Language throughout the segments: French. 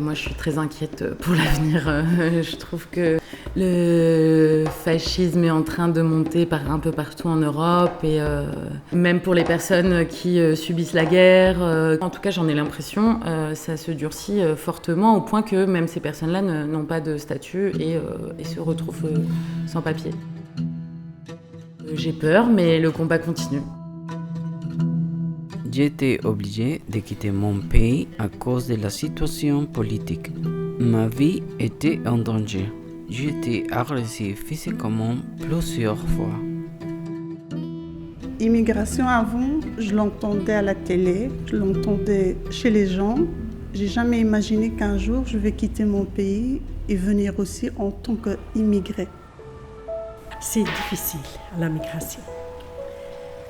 Moi, je suis très inquiète pour l'avenir. Je trouve que le fascisme est en train de monter un peu partout en Europe et même pour les personnes qui subissent la guerre. En tout cas, j'en ai l'impression, ça se durcit fortement au point que même ces personnes-là n'ont pas de statut et se retrouvent sans papier. J'ai peur, mais le combat continue. J'étais obligé de quitter mon pays à cause de la situation politique. Ma vie était en danger. J'étais agressé physiquement plusieurs fois. Immigration avant, je l'entendais à la télé, je l'entendais chez les gens. J'ai jamais imaginé qu'un jour je vais quitter mon pays et venir aussi en tant qu'immigré. C'est difficile, la migration.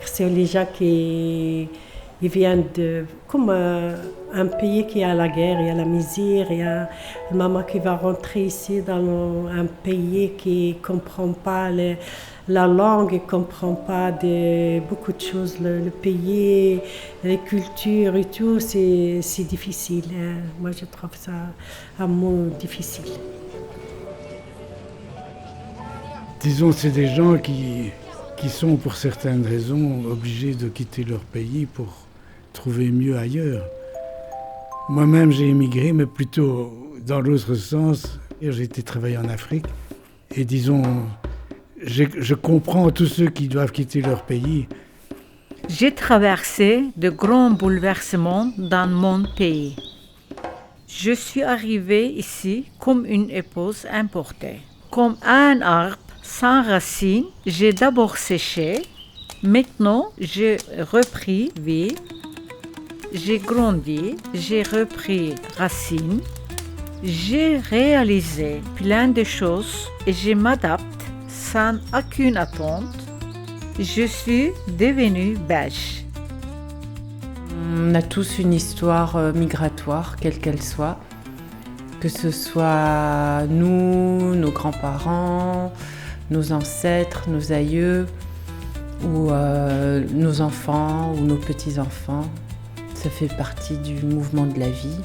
C'est les gens qui viennent comme un pays qui a la guerre, il y a la misère, il y a une maman qui va rentrer ici dans un pays qui ne comprend pas la langue, qui ne comprend pas beaucoup de choses, le pays, les cultures et tout, c'est difficile. Moi, je trouve ça un mot difficile. Disons, c'est des gens qui sont, pour certaines raisons, obligés de quitter leur pays pour trouver mieux ailleurs. Moi-même, j'ai émigré, mais plutôt dans l'autre sens. J'ai été travailler en Afrique et disons, je comprends tous ceux qui doivent quitter leur pays. J'ai traversé de grands bouleversements dans mon pays. Je suis arrivée ici comme une épouse importée. Comme un arbre sans racines, j'ai d'abord séché. Maintenant, j'ai repris vie. J'ai grandi, j'ai repris racine. J'ai réalisé plein de choses et je m'adapte sans aucune attente. Je suis devenue belge. On a tous une histoire migratoire, quelle qu'elle soit. Que ce soit nous, nos grands-parents, nos ancêtres, nos aïeux, ou nos enfants ou nos petits-enfants. Ça fait partie du mouvement de la vie.